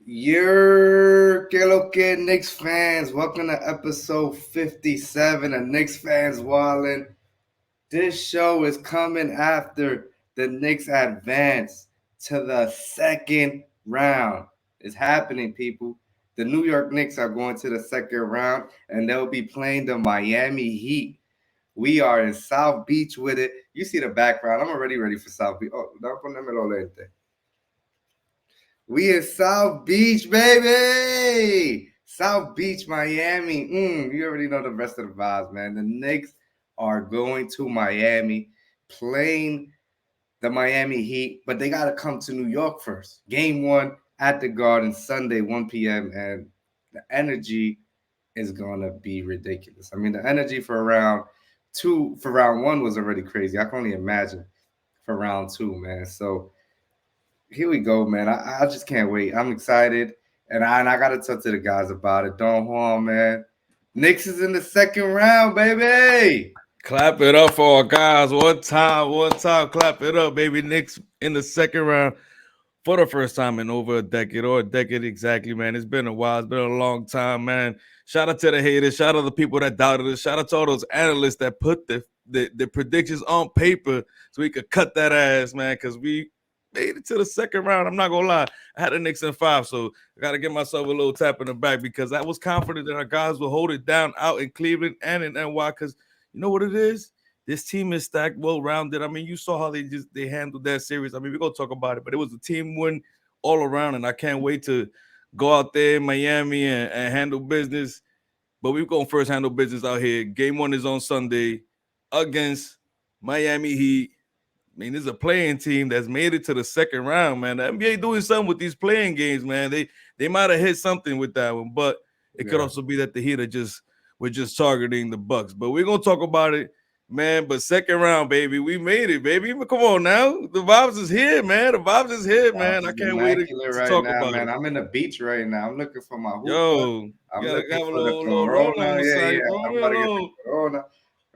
Que lo que Knicks fans? Welcome to episode 57 of Knicks Fans Wallin. This show is coming after the Knicks advance to the second round. It's happening, people. The New York Knicks are going to the second round and they'll be playing the Miami Heat. We are in South Beach with it. You see the background. I'm already ready for South Beach. Oh, no ponémelo lente. We in South Beach, baby. South Beach, Miami. You already know the rest of the vibes, man. The Knicks are going to Miami, playing the Miami Heat, but they got to come to New York first. Game one at the Garden, Sunday, 1 p.m., and the energy is going to be ridiculous. I mean, the energy for round one was already crazy. I can only imagine for round two, man. So here we go, man. I just can't wait. I'm excited, and I got to talk to the guys about it. Don Juan, man. Knicks is in the second round, baby. Clap it up for our guys. One time. Clap it up, baby. Knicks in the second round for the first time in over a decade, or a decade exactly, man. It's been a while. It's been a long time, man. Shout out to the haters. Shout out to the people that doubted us. Shout out to all those analysts that put the predictions on paper so we could cut that ass, man, because we made it to the second round. I'm not going to lie. I had the Knicks in 5, so I got to give myself a little tap in the back because I was confident that our guys will hold it down out in Cleveland and in NY because you know what it is? This team is stacked, well rounded. I mean, you saw how they handled that series. I mean, we're gonna talk about it, but it was a team win all around, and I can't wait to go out there in Miami and handle business. But we're gonna first handle business out here. Game one is on Sunday against Miami Heat. I mean, this is a playing team that's made it to the second round, man. The NBA doing something with these playing games, man. They might have hit something with that one, but it could also be that the Heat we're just targeting the Bucks. But we're gonna talk about it, man. But second round, baby, we made it, baby. But come on now, the vibes is here, man. The vibes is here, man. I can't wait to right talk now, about man. it. I'm in the beach right now. I'm looking for my hookah. Yo, you I'm gotta looking have a for the little Rona on Corona. the Yeah, side. yeah. I'm about to get the Rona. Corona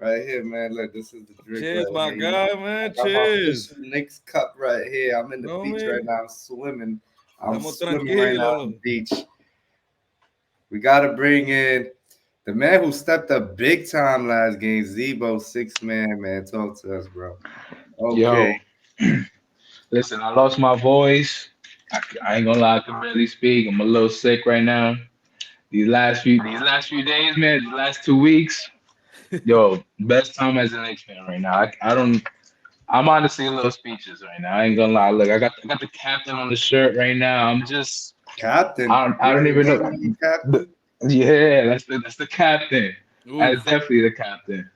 right here, man. Look, this is the drink Cheers, right my here. guy, I man. got my Cheers. official Knicks cup right here. I'm in the No, beach right man. now. I'm swimming. I'm Estamos swimming right now on tranquilos. the beach. We gotta bring in the man who stepped up big time last game, Zebo, six man. Talk to us, bro. Okay. Yo, listen, I lost my voice. I ain't gonna lie, I can barely speak. I'm a little sick right now. These last few days, man, these last 2 weeks, yo, best time as an Knicks fan right now. I'm honestly a little speechless right now. I ain't gonna lie. Look, I got the captain on the shirt right now. Captain. I don't Your even name know. on the captain? Yeah, that's the captain. That's Oof. definitely the captain.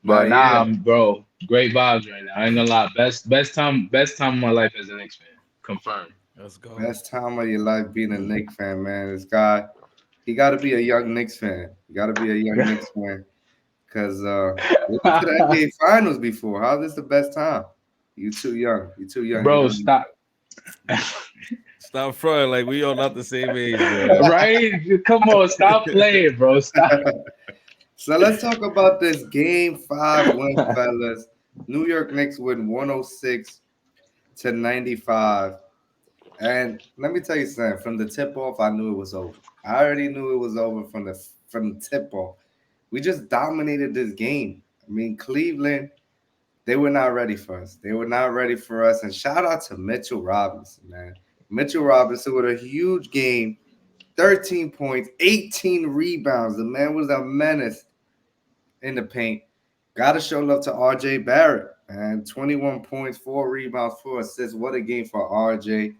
But Yeah. nah, bro, great vibes right now. I ain't gonna lie. Best time of my life as an Knicks fan. Confirmed. Let's go. Best time of your life being a Knicks fan, man. This guy, he got to be a young Knicks fan. You got to be a young Knicks fan because we went to the NBA Finals before. How's this the best time? You too young. You too young. You Bro, don't. stop. Stop fronting like we all not the same age, man. Right? Come on, stop playing, bro. Stop. So let's talk about this game five win, fellas. New York Knicks win 106 to 95. And let me tell you something. From the tip off, I knew it was over. I already knew it was over from the tip off. We just dominated this game. I mean, Cleveland, they were not ready for us. They were not ready for us. And shout out to Mitchell Robinson, man. Mitchell Robinson with a huge game, 13 points, 18 rebounds. The man was a menace in the paint. Got to show love to RJ Barrett, man. 21 points, 4 rebounds, 4 assists. What a game for RJ.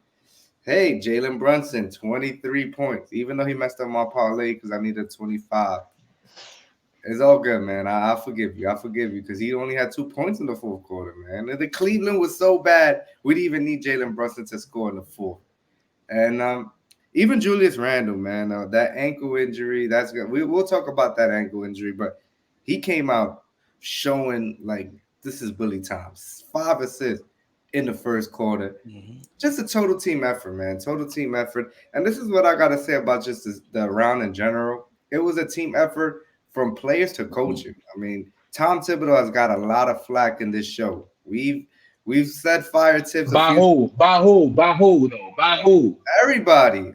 Hey, Jalen Brunson, 23 points. Even though he messed up my parlay because I needed 25. It's all good, man. I forgive you. I forgive you because he only had 2 points in the fourth quarter, man. And the Cleveland was so bad, we didn't even need Jalen Brunson to score in the fourth. And even Julius Randle, man, that ankle injury, that's good. We'll talk about that ankle injury, but he came out showing like this is Billy Times. 5 assists in the first quarter. Mhm. Just a total team effort, man. Total team effort. And this is what I got to say about just the round in general. It was a team effort from players to coaching. I mean, Tom Thibodeau has got a lot of flack in this show. We've said fire tips a By few. who? By who? By who though? By who? Everybody.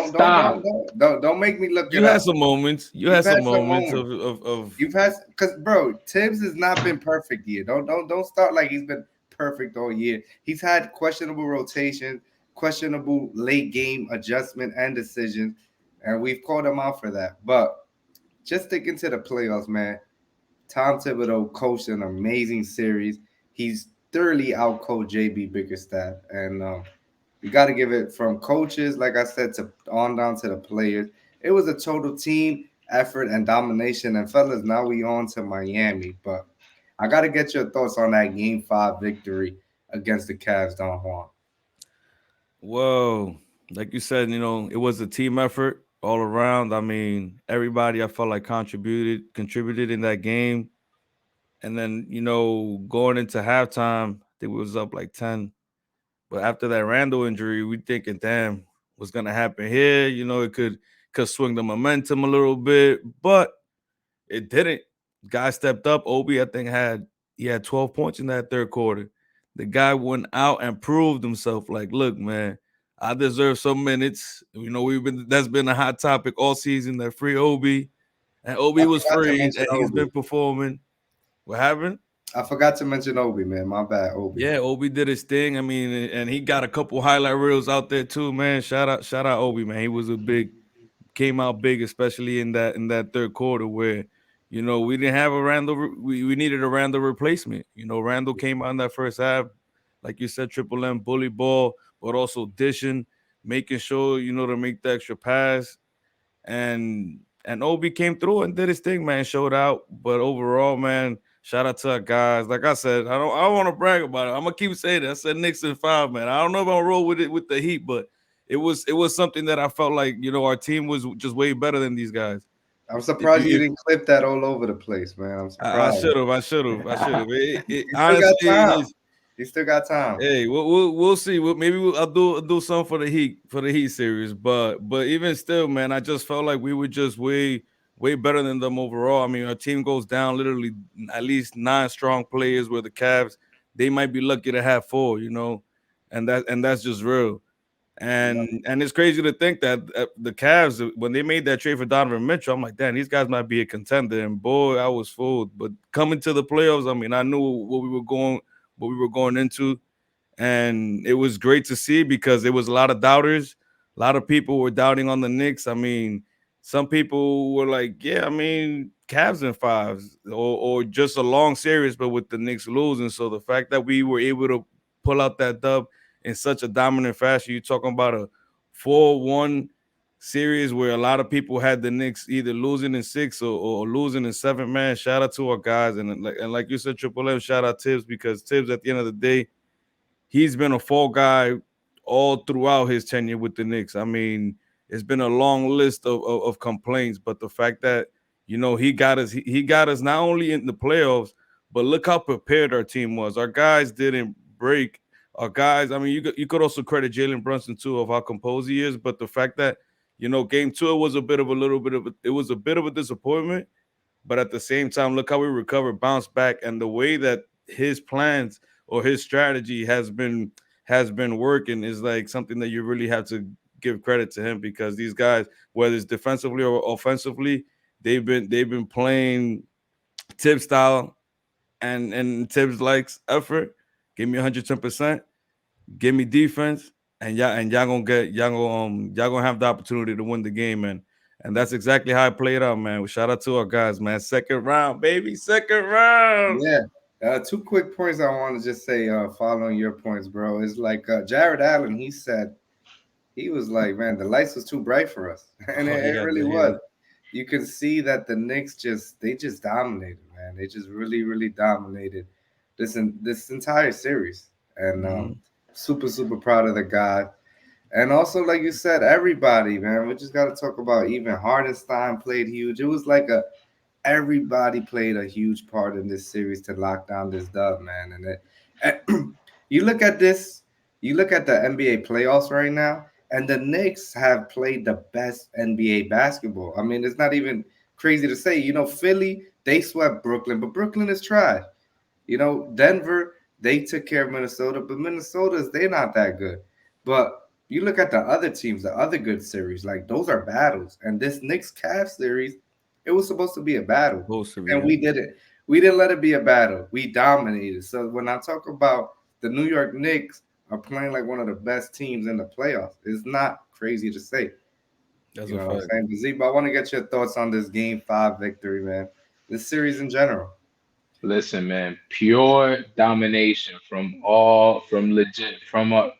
Stop. Don't make me look You it had up. some moments. You You've had some had some moments moments. of You've had because bro, Tibbs has not been perfect yet. Don't start like he's been perfect all year. He's had questionable rotation, questionable late game adjustment and decisions, and we've called him out for that. But just sticking to the playoffs, man. Tom Thibodeau coached an amazing series. He's thoroughly outcoached JB Bickerstaff, and you got to give it from coaches, like I said, to on down to the players. It was a total team effort and domination. And fellas, now we on to Miami. But I got to get your thoughts on that Game 5 victory against the Cavs, Don Juan. whoa. Like you said, it was a team effort all around. I mean, everybody I felt like contributed in that game. And then, going into halftime, I think we was up like 10. But after that Randall injury, we thinking, damn, what's gonna happen here? It could swing the momentum a little bit, but it didn't. Guy stepped up. Obi, I think, he had 12 points in that third quarter. The guy went out and proved himself. Like, look, man, I deserve some minutes. We've been that's been a hot topic all season. That free Obi, and I Obi was forgot to free, mention and he's Obi. been performing. What happened? I forgot to mention Obi, man. My bad, Obi. Yeah, Obi did his thing. I mean, and he got a couple highlight reels out there too, man. Shout out Obi, man. He was came out big, especially in that third quarter where we didn't have a Randall. We needed a Randall replacement. Randall came out in that first half, like you said, triple M bully ball, but also dishing, making sure to make the extra pass, and Obi came through and did his thing, man. Showed out, but overall, man, shout out to our guys. Like I said, I don't want to brag about it. I'm gonna keep saying it. I said Knicks in 5, man. I don't know if I'll roll with it with the Heat, but it was something that I felt like our team was just way better than these guys. I'm If surprised you you if didn't clip that all over the place, man. I'm I surprised. should have. You still got Honestly, time. You still got time. hey, we'll see. Maybe I'll do something for the Heat series, but even still, man, I just felt like we were just way better than them overall. I mean, our team goes down literally at least 9 strong players. Where the Cavs, they might be lucky to have 4, and that's just real. Yep. And it's crazy to think that the Cavs, when they made that trade for Donovan Mitchell, I'm like, damn, these guys might be a contender. And boy, I was fooled. But coming to the playoffs, I mean, I knew what we were going into, and it was great to see because there was a lot of doubters. A lot of people were doubting on the Knicks. I mean, some people were like, "Yeah, I mean, Cavs in 5s, or just a long series," but with the Knicks losing. So the fact that we were able to pull out that dub in such a dominant fashion, you're talking about a 4-1 series where a lot of people had the Knicks either losing in 6 or losing in 7. Man, shout out to our guys, and like you said, Triple M, shout out Tibbs, because Tibbs at the end of the day, he's been a fall guy all throughout his tenure with the Knicks. I mean, it's been a long list of complaints, but the fact that he got us not only in the playoffs, but look how prepared our team was. Our guys didn't break. Our guys, I mean, you could also credit Jalen Brunson too of how composed he is, but the fact that game 2 was a bit of a disappointment, but at the same time, look how we recovered, bounced back, and the way that his plans or his strategy has been working is like something that you really have to give credit to him, because these guys, whether it's defensively or offensively, they've been playing Tibbs style, and Tibbs likes effort. Give me 110%. Give me defense, and y'all gonna have the opportunity to win the game, man. And that's exactly how it played out, man. Shout out to our guys, man. Second round, baby. Second round. Yeah. Two quick points I want to just say, following your points, bro. Is like Jared Allen. He was like, man, the lights was too bright for us, and Oh, it really he was. had You can see that the Knicks just dominated, man. They just really dominated this entire series, and mhm. super proud of the guy. And also, like you said, everybody, man. We just got to talk about even Hardenstein played huge. It was like a everybody played a huge part in this series to lock down this dub, man. And you look at this, you look at the NBA playoffs right now, and the Knicks have played the best NBA basketball. I mean, it's not even crazy to say. Philly, they swept Brooklyn, but Brooklyn is trash. Denver, they took care of Minnesota, but they're not that good. But you look at the other teams, the other good series, like those are battles. And this Knicks Cavs series, it was supposed to be a battle, Supposed to be. and Yeah. we did it. We didn't let it be a battle. We dominated. So when I talk about the New York Knicks are playing like one of the best teams in the playoffs, it's not crazy to say. That's You a know what I'm fact. saying? But Zebo, I want to get your thoughts on this Game Five victory, man. This series in general. Listen, man, pure domination from legit from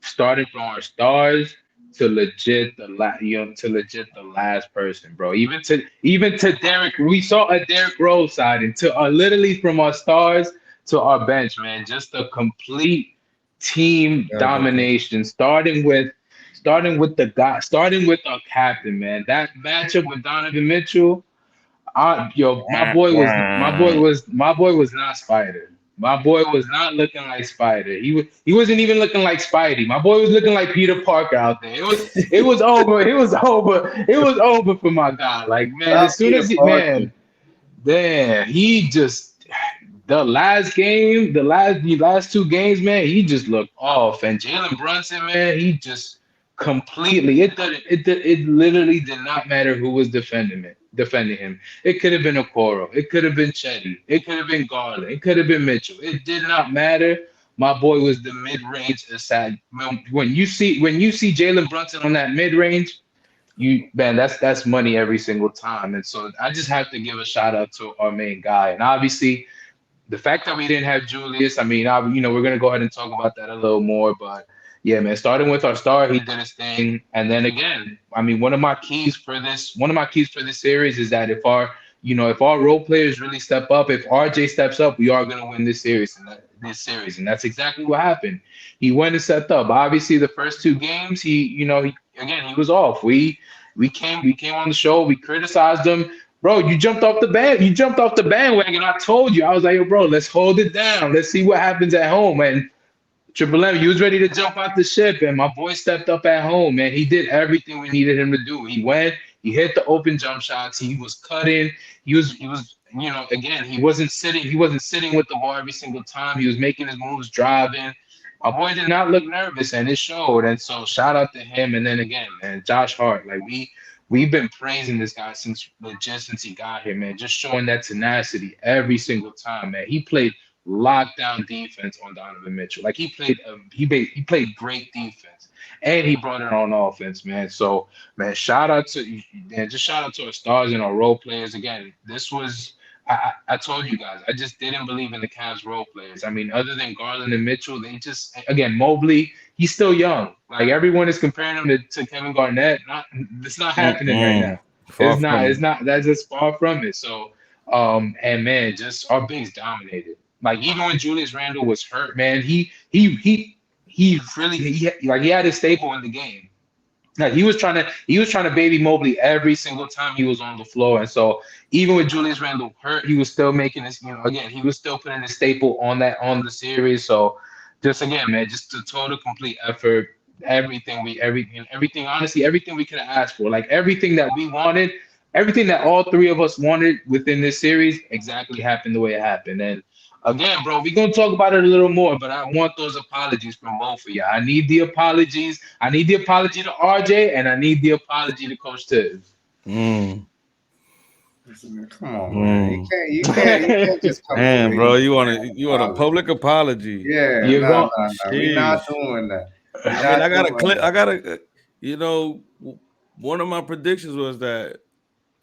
starting from our stars to legit to legit the last person, bro. Even to Derrick, we saw a Derrick Rose side, and to literally from our stars to our bench, man. Just a complete team Everything. domination, starting with our captain, man. That matchup with Donovan Mitchell. My boy was not Spider. My boy was not looking like Spider. He wasn't even looking like Spidey. My boy was looking like Peter Parker out there. It was over. It was over. It was over for my guy. Like, man, Not as soon Peter as he Parker. man, damn, he just the last two games, man, he just looked off. And Jalen Brunson, man, he just completely it literally did not matter who was defending him. It could have been Okoro, it could have been Chetty, it could have been Garland, it could have been Mitchell. It did not matter. My boy was the mid-range assassin. When you see Jalen Brunson on that mid-range, you man, that's money every single time. And so I just have to give a shout out to our main guy. And obviously the fact that we didn't have Julius, I mean, we're gonna go ahead and talk about that a little more, but yeah, man, starting with our star, he did his thing, and then again, I mean, one of my keys for this series is that if our role players really step up, if RJ steps up, we are gonna win this series, and that's exactly what happened. He went and stepped up. Obviously, the first two games, he was off. We came on the show, we criticized him. Bro, you jumped off the bandwagon. I told you. I was like, yo, bro, let's hold it down. Let's see what happens at home. And Triple M, he was ready to jump out the ship, and my boy stepped up at home, man. He did everything we needed him to do. He hit the open jump shots, he was cutting, again, he wasn't sitting with the ball every single time. He was making his moves, driving. My boy did not look nervous, and it showed. And so shout out to him. And then again, man, Josh Hart, like we've been praising this guy since he got here, man. Just showing that tenacity every single time, man. He played lockdown defense on Donovan Mitchell. Like he played great defense, and he brought it on offense, man. So, man, shout out to our stars and our role players. Again, this was. I told you guys, I just didn't believe in the Cavs role players. I mean, other than Garland and Mitchell, they just, again, Mobley, he's still young. Like everyone is comparing him to Kevin Garnett. It's not happening right now. Mm-mm. Far from It's it. not. That's just far from it. So, and man, just our bigs dominated. Like even when Julius Randle was hurt, man, he had his staple in the game. Like he was trying to baby Mobley every single time he was on the floor. And so even with Julius Randle hurt, he was still making this, again, he was still putting his staple on the series. So just again, man, just a total complete effort. Everything, honestly, everything we could have asked for, like everything that we wanted, everything that all three of us wanted within this series, exactly happened the way it happened. And again, bro, we're gonna talk about it a little more, but I want those apologies from both of you. I need the apologies. I need the apology to RJ, and I need the apology to Coach Tibbs. Mm. Come on, man. You Mm. can't, you can't, you can't just come over Man, here bro, and you want a apology. public apology? Yeah, You're no, going. no, no. We not Sheesh. doing that. We I mean, not I got a doing clip. that. I got a, one of my predictions was that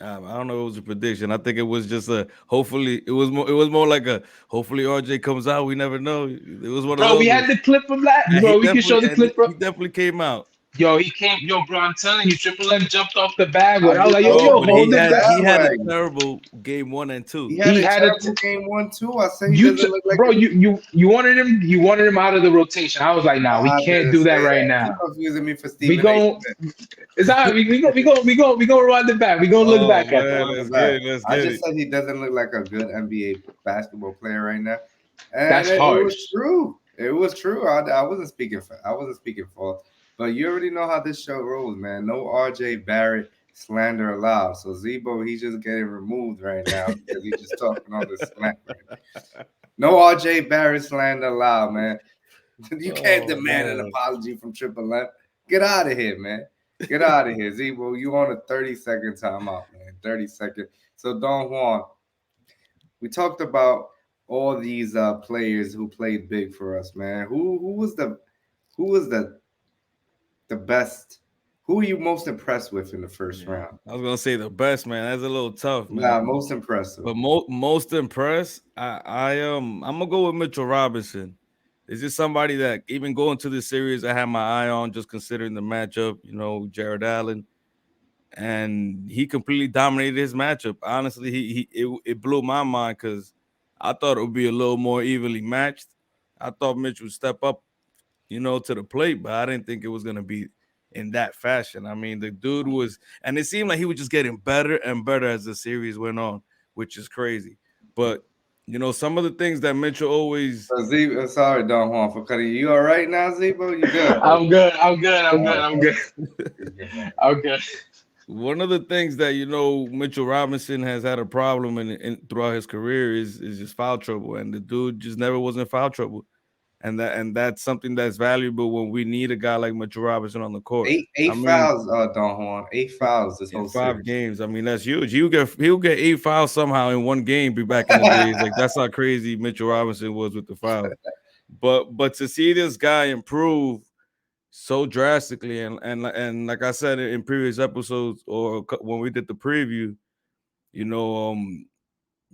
I don't know if it was a prediction. I think it was just a hopefully. It was more like a hopefully RJ comes out. We never know. It was one of Bro, we those had ones. the clip from that. And he Bro, we can show definitely the clip, bro. he definitely came out. Yo, he came. Yo, bro, I'm telling you, Triple M jumped off the bag. I I was just like, yo, don't Bro, yo, but jump off hold the it he down. had a bandwagon. terrible game one and He two. had He a had a terrible game 1 2. I say he you, doesn't look like bro. a. You wanted him out of the rotation. I was like, nah, we I can't didn't do that say right that. You now. confusing me for We Stephen A. gon' Smith. It's all right. We gonna rewind it back. We gonna look Oh back at I'm man, that. going let's back. get it. Let's I get just it. said he doesn't look like a good NBA basketball player right now, and That's it was harsh. true. It was true. I wasn't speaking for. I wasn't speaking for. But you already know how this show rolls, man. No R.J. Barrett slander allowed. So Zebo, he's just getting removed right now because he's just talking all this smack. No R.J. Barrett slander allowed, man. You can't Oh demand an man. apology from Triple M. Get out of here, man. Get out of here, Zebo. You on a 30-second timeout, man. 30 seconds. So Don Juan, we talked about all these players who played big for us, man. Who was the best? Who are you most impressed with in the first Yeah, round? I was gonna say the best, man. That's a little tough, man. Nah, most impressive. But most impressed, I'm gonna go with Mitchell Robinson. Is this somebody that even going to this series I had my eye on, just considering the matchup? You know, Jared Allen, and he completely dominated his matchup. Honestly, it blew my mind because I thought it would be a little more evenly matched. I thought Mitch would step up, to the plate, but I didn't think it was gonna be in that fashion. I mean, the dude was, and it seemed like he was just getting better and better as the series went on, which is crazy. But some of the things that Mitchell always, Sorry, Don Juan, for cutting you. You all right now, Zebo? You good? I'm good. I'm good. I'm good. Oh, I'm good. you good, man. I'm good. one of the things that Mitchell Robinson has had a problem in throughout his career is just foul trouble, and the dude just never was in foul trouble, and that's something that's valuable when we need a guy like Mitchell Robinson on the court. Eight I mean, fouls, Don Juan. 8 fouls this in whole five series. games. I mean, that's huge. He'll get 8 fouls somehow in one game. Be back in the days, like that's how crazy Mitchell Robinson was with the fouls. But to see this guy improve so drastically, and like I said in previous episodes or when we did the preview, you know, um,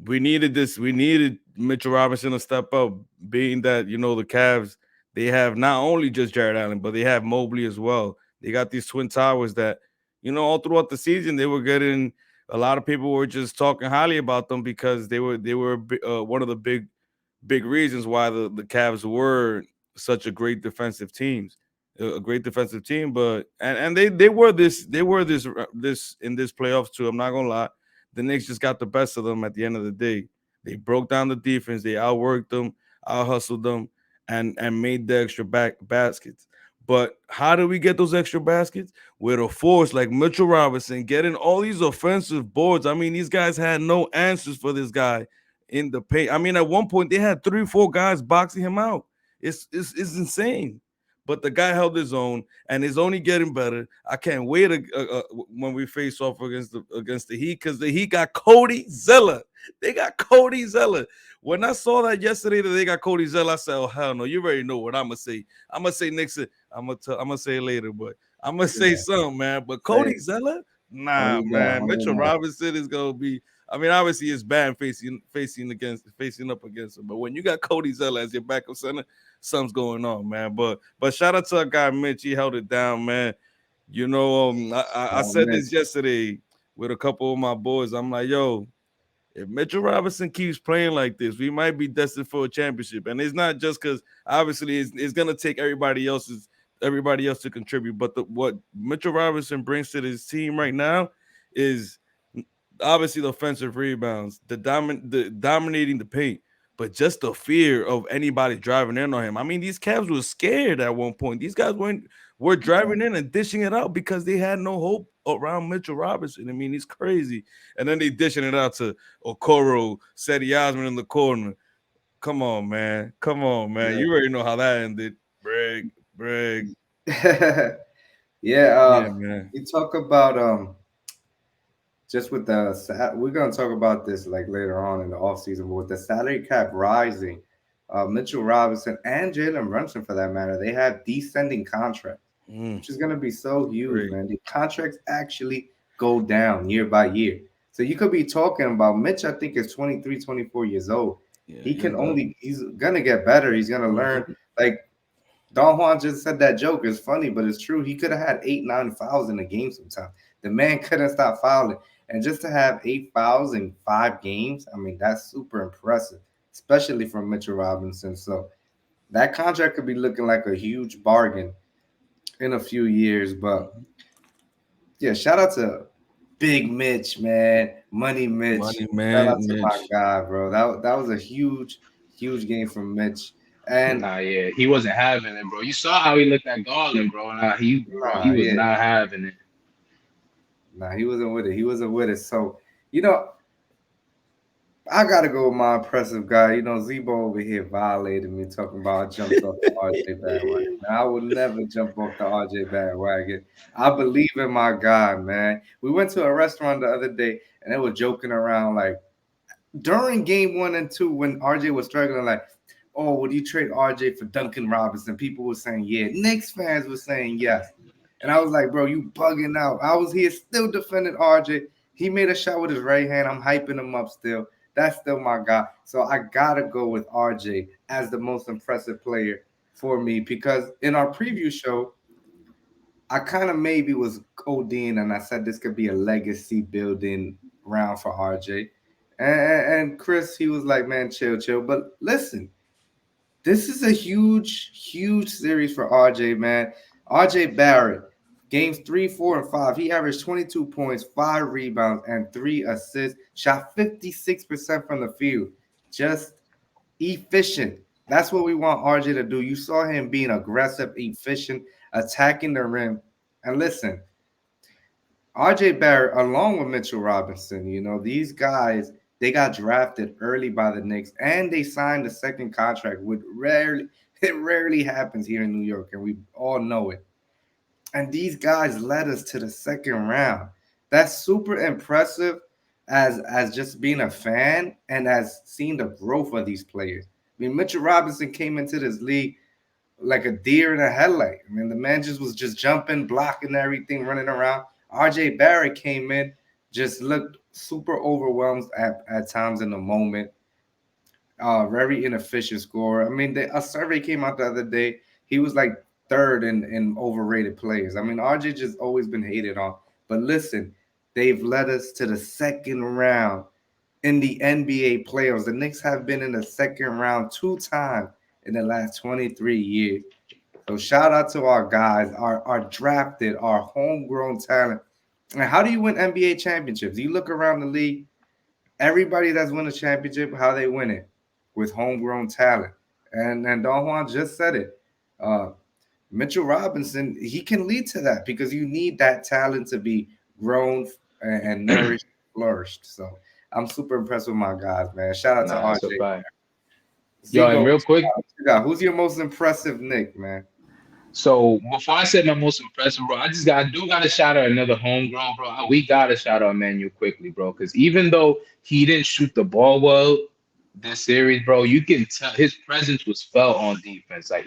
we needed this. We needed Mitchell Robinson to step up, being that the Cavs, they have not only just Jared Allen, but they have Mobley as well. They got these twin towers that all throughout the season they were getting. A lot of people were just talking highly about them because they were one of the big reasons why the Cavs were such a great defensive teams, a great defensive team. But and they were this in this playoffs too. I'm not gonna lie, the Knicks just got the best of them at the end of the day. They broke down the defense, they outworked them, out hustled them, and made the extra baskets. But how do we get those extra baskets? With a force like Mitchell Robinson getting all these offensive boards. I mean, these guys had no answers for this guy in the paint. I mean, at one point they had 3 or 4 guys boxing him out. It's insane. But the guy held his own, and is only getting better. I can't wait when we face off against the Heat, because the Heat got Cody Zeller. They got Cody Zeller. When I saw that yesterday that they got Cody Zeller, I said, "Oh hell no! You already know what I'm gonna say. I'm gonna say Nixon. I'm gonna say it later, but I'm gonna say Yeah, something, man. But say Cody Zeller, hold nah, it down, man. hold it Mitchell down. Robinson is gonna be. I mean, obviously it's bad facing up against him, but when you got Cody Zeller as your backup center, something's going on, man. But shout out to our guy Mitch. He held it down, man. I Oh, said this Mitch. yesterday with a couple of my boys. I'm like, yo, if Mitchell Robinson keeps playing like this, we might be destined for a championship. And it's not just because obviously it's gonna take everybody else to contribute. But what Mitchell Robinson brings to this team right now is obviously the offensive rebounds, the dominating the paint, but just the fear of anybody driving in on him. I mean, these Cavs were scared at one point. These guys were driving in and dishing it out because they had no hope around Mitchell Robinson. I mean, he's crazy. And then they dishing it out to Okoro, Seti Osman in the corner. Come on, man. Come on, man. You already know how that ended. Brag. Yeah. Yeah, Yeah, man. you talk about just with we're gonna talk about this like later on in the offseason, but with the salary cap rising, Mitchell Robinson and Jalen Brunson for that matter, they have descending contracts, Mm, which is gonna be so huge, great. man. The contracts actually go down year by year. So you could be talking about Mitch, I think is 23, 24 years old. Yeah, He he's can done. he's gonna get better. He's gonna learn. Mhm. Like Don Juan just said that joke is funny, but it's true. He could have had 8, 9 fouls in a game sometimes. The man couldn't stop fouling. And just to have 8 fouls in 5 games, I mean, that's super impressive, especially from Mitchell Robinson. So that contract could be looking like a huge bargain in a few years. But Mhm. yeah, shout out to Big Mitch, man. Money Mitch. Money Shout man, out to my Mitch. guy, bro. That was a huge game from Mitch. And Nah, yeah, he wasn't having it, bro. You saw how he looked at Garland, bro. He was yeah, not having it. nah, he wasn't with it. He wasn't with it. So, you know, I gotta go with my impressive guy. You know, Zebo over here violated me, talking about I jumped off the RJ bandwagon. Man, I would never jump off the RJ bandwagon. I believe in my guy, man. We went to a restaurant the other day and they were joking around like during game 1 and 2 when RJ was struggling, like, oh, would you trade RJ for Duncan Robinson? People were saying yeah. Knicks fans were saying yes. And I was like, bro, you bugging out. I was here still defending RJ. He made a shot with his right hand. I'm hyping him up still. That's still my guy. So I gotta go with RJ as the most impressive player for me because in our preview show, I kind of maybe was ODing and I said this could be a legacy building round for RJ. And Chris, he was like, man, chill, chill. But listen, this is a huge, huge series for RJ, man. RJ Barrett, games 3, 4, and 5. He averaged 22 points, 5 rebounds, and 3 assists. Shot 56% from the field. Just efficient. That's what we want RJ to do. You saw him being aggressive, efficient, attacking the rim. And listen, RJ Barrett, along with Mitchell Robinson, you know, these guys, they got drafted early by the Knicks and they signed a second contract, which rarely it rarely happens here in New York, and we all know it. And these guys led us to the second round. That's super impressive as just being a fan and as seeing the growth of these players. I mean, Mitchell Robinson came into this league like a deer in a headlight. I mean, the man just was just jumping, blocking everything, running around. RJ Barrett came in, just looked super overwhelmed at times in the moment. Very inefficient scorer. I mean, a survey came out the other day. He was like third in overrated players. I mean, RJ just always been hated on. But listen, they've led us to the second round in the NBA playoffs. The Knicks have been in the second round 2 times in the last 23 years. So shout out to our guys, our drafted, our homegrown talent. And how do you win NBA championships? You look around the league, everybody that's won a championship, how they win it with homegrown talent. And Don Juan just said it. Uh, Mitchell Robinson, he can lead to that because you need that talent to be grown and nourished, flourished. So I'm super impressed with my guys, man. Shout out to Nah, that's a RJ. fact. Yo, and Zigo, real quick, who's your most impressive Nick, man? so before I said my most impressive, bro, I do gotta shout out another homegrown, bro. We gotta shout out Emmanuel quickly, bro, because even though he didn't shoot the ball well this series, bro, you can tell his presence was felt on defense. Like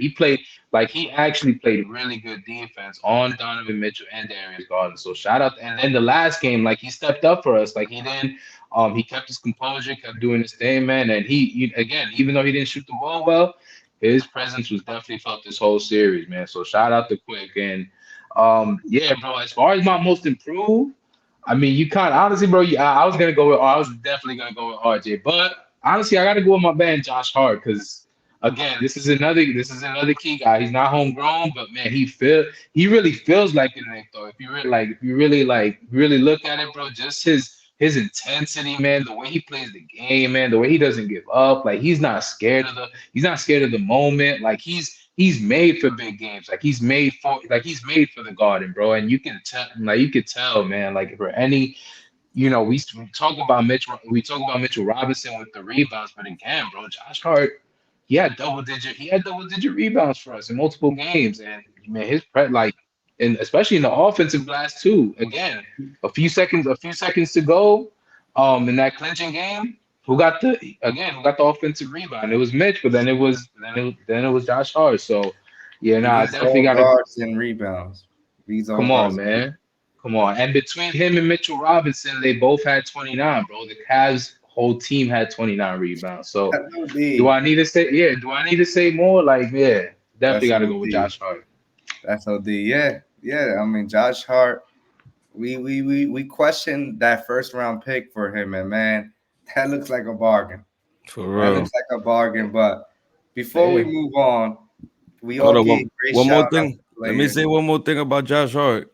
he actually played really good defense on Donovan Mitchell and Darius Garland. So shout out, and then the last game, like he stepped up for us, like he didn't. He kept his composure, kept doing his thing, man. And again, even though he didn't shoot the ball well, his presence was definitely felt this whole series, man. So shout out to Quick. And yeah, bro, as far as my most improved, I mean, you kind of honestly, bro, I was gonna go with I was definitely gonna go with RJ, but honestly, I gotta go with my man Josh Hart because again, this is another key guy. He's not homegrown, but man, he really feels like a Nick though. If you really really look at it, bro, just his intensity, man, the way he plays the game, man, the way he doesn't give up, like he's not scared of the moment. Like he's made for big games. He's made for the Garden, bro. And you could tell, man, like for any we talk about Mitchell Robinson with the rebounds, but again, bro, Josh Hart, he had double digit rebounds for us in multiple games, and man, and especially in the offensive glass too. Again, a few seconds to go, in that clinching game. Who got the offensive rebound? It was Mitch, but then it was Josh Hart. So yeah, nah, I These definitely all got to. guards and rebounds. These all Come on, guards. man. Come on. And between him and Mitchell Robinson, they both had 29, bro. The Cavs whole team had 29 rebounds. So That's OD. do I need to say more? Like, yeah, definitely That's gotta go with OD. Josh Hart. That's OD. Yeah, yeah. I mean, Josh Hart. We questioned that first round pick for him, and man, that looks like a bargain. For That real. looks like a bargain. But before we Hey, move on, we Hold all on, gave great one more shout outs thing. to Let me players. say one more thing about Josh Hart,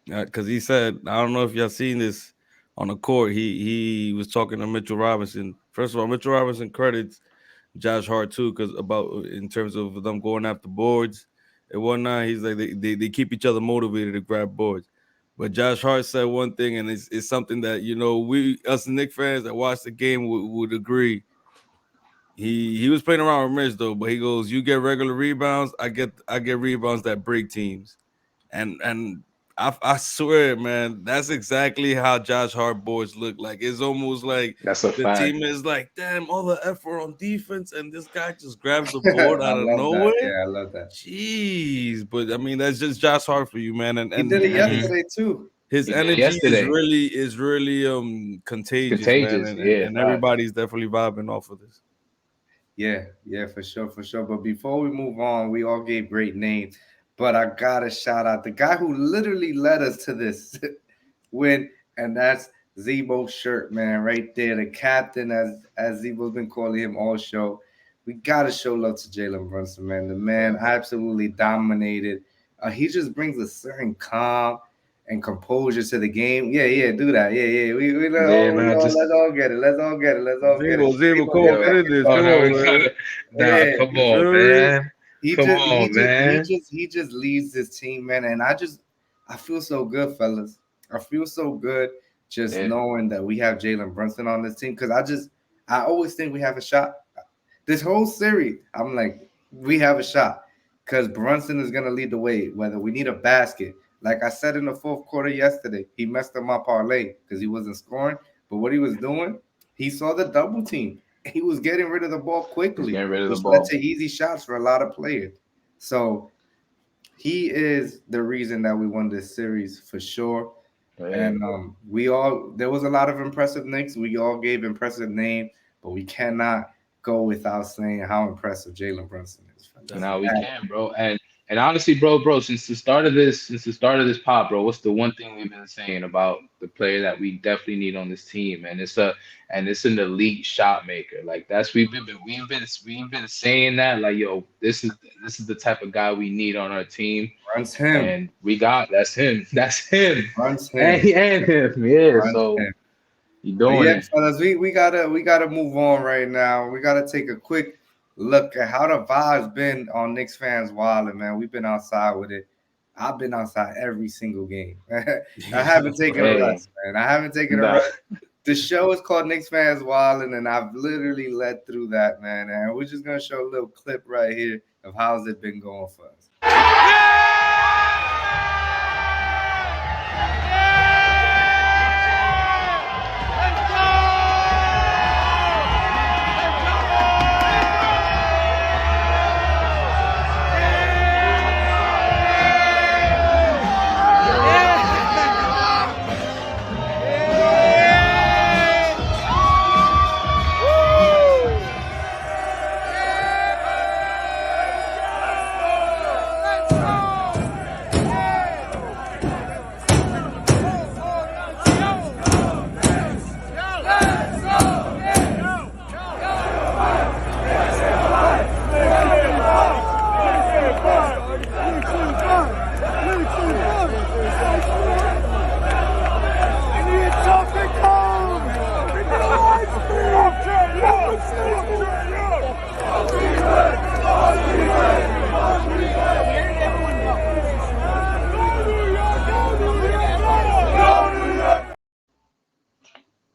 because he said, I don't know if y'all seen this on the court. He was talking to Mitchell Robinson. First of all, Mitchell Robinson credits Josh Hart too, because about in terms of them going after boards and whatnot. He's like they keep each other motivated to grab boards. But Josh Hart said one thing, and it's something that we us Knicks fans that watch the game would agree. He was playing around with Mitch though, but he goes, "You get regular rebounds, I get rebounds that break teams," and I swear, man, that's exactly how Josh Hart boys look like. It's almost like That's a the fact. team is like, damn, all the effort on defense, and this guy just grabs the board I out of love that. nowhere. Yeah, I love that. Jeez, but I mean that's just Josh Hart for you, man, and He did it Mhm. yesterday too. his He did it energy is yesterday. really It's contagious, man, contagious. Yeah, and facts. everybody's definitely vibing off of this. Yeah, yeah, for sure, for sure. But before we move on, we all gave great names. But I gotta shout out the guy who literally led us to this win, and that's Zebo's shirt, man, right there. The captain, as Zebo's been calling him all show. We gotta show love to Jalen Brunson, man. The man Yeah. absolutely dominated. He just brings a certain calm and composure to the game. Yeah, yeah, do that. Yeah, yeah. Yeah, man. Just Let's all get it. Let's all get it. Let's all get it. Zebo, come Zebo, on, yo. get man. in this. Oh Come no, we on, man. gotta. Nah, Yeah, come You on, feel me? man. he Come just on, man. he just leads this team, man. And I feel so good, fellas. I feel so good just Yeah. knowing that we have Jalen Brunson on this team because I always think we have a shot. This whole series, I'm like, we have a shot because Brunson is gonna lead the way. Whether we need a basket, like I said in the fourth quarter yesterday, he messed up my parlay because he wasn't scoring. But what he was doing, he saw the double team. He was getting rid of the ball He's quickly, getting rid of the which led ball. to easy shots for a lot of players. So he is the reason that we won this series for sure. Yeah. And we all there was a lot of impressive Knicks. We all gave impressive names, but we cannot go without saying how impressive Jalen Brunson is. Fellas. Now we Definitely. can, bro. And honestly, bro, since the start of this pod, bro, what's the one thing we've been saying about the player that we definitely need on this team? And it's an elite shot maker. Like that's we've been saying that, like, yo, this is the type of guy we need on our team. Runs him, And we got that's him. That's him. runs And, him, and him. Yeah. runs So him. you But doing yeah, it. fellas, we gotta move on right now. We gotta take a quick look at how the vibes been on Knicks fans wilding, man. We've been outside with it. I've been outside every single game. I haven't taken a Hey, rest, man. I haven't taken a nah. rest. The show is called Knicks fans wilding, and I've literally led through that, man. And we're just gonna show a little clip right here of how's it been going for us.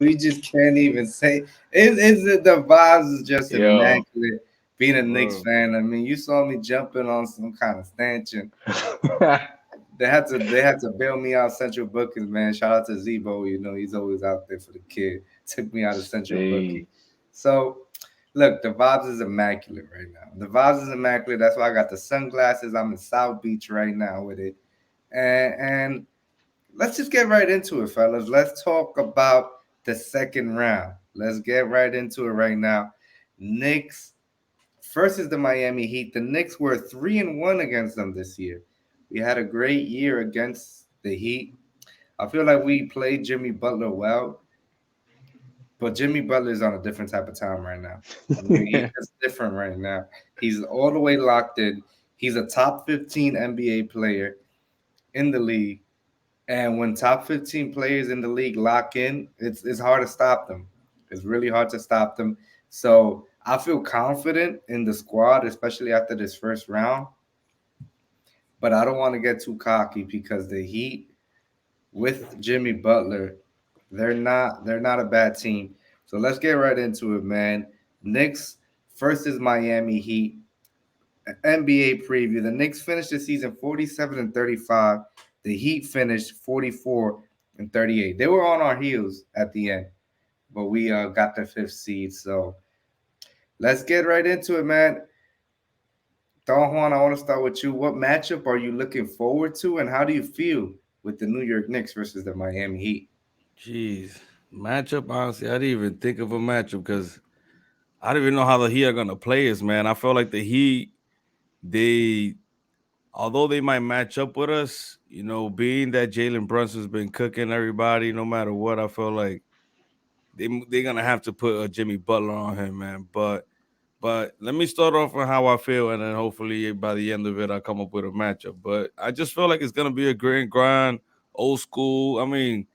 We just can't even say the vibes is just Yo. immaculate. Being a Knicks Bro. fan, I mean, you saw me jumping on some kind of stanchion. They had to bail me out Central Bookings, man. Shout out to Zebo, he's always out there for the kid. Took me out of Central Booking. See. So look, the vibes is immaculate right now. The vibes is immaculate. That's why I got the sunglasses. I'm in South Beach right now with it. And let's just get right into it, fellas. Let's talk about the second round. Let's get right into it right now. Knicks first is the Miami Heat. The Knicks were 3-1 against them this year. We had a great year against the Heat. I feel like we played Jimmy Butler well, but Jimmy Butler is on a different type of time right now. I mean, he's just different right now. He's all the way locked in. He's a top 15 NBA player in the league. And when top 15 players in the league lock in, it's hard to stop them. It's really hard to stop them. So I feel confident in the squad, especially after this first round. But I don't want to get too cocky because the Heat with Jimmy Butler. They're not a bad team. So let's get right into it, man. Knicks first is Miami Heat. NBA preview. The Knicks finished the season 47 and 35. The Heat finished 44 and 38. They were on our heels at the end, but we got the fifth seed. So let's get right into it, man. Don Juan, I want to start with you. What matchup are you looking forward to, and how do you feel with the New York Knicks versus the Miami Heat? Jeez, matchup. Honestly, I didn't even think of a matchup because I don't even know how the Heat are gonna play us, man. I feel like the Heat, they, although they might match up with us, being that Jalen Brunson's been cooking everybody, no matter what, I feel like they're gonna have to put a Jimmy Butler on him, man. But let me start off with how I feel, and then hopefully by the end of it, I'll come up with a matchup. But I just feel like it's gonna be a great grind, old school. I mean,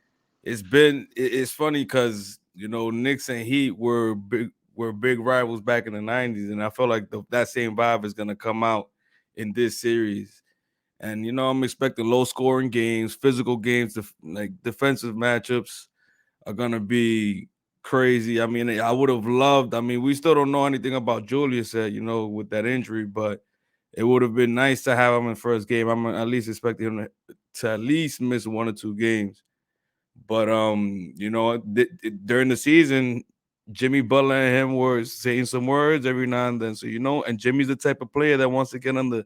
it's funny because Knicks and Heat were big rivals back in the '90s, and I feel like that same vibe is gonna come out in this series. And I'm expecting low scoring games, physical games, like defensive matchups are gonna be crazy. I mean, I would have loved. I mean, we still don't know anything about Julius yet, with that injury, but it would have been nice to have him in first game. I'm at least expecting him to at least miss 1 or 2 games. But during the season, Jimmy Butler and him were saying some words every now and then. So and Jimmy's the type of player that wants to get under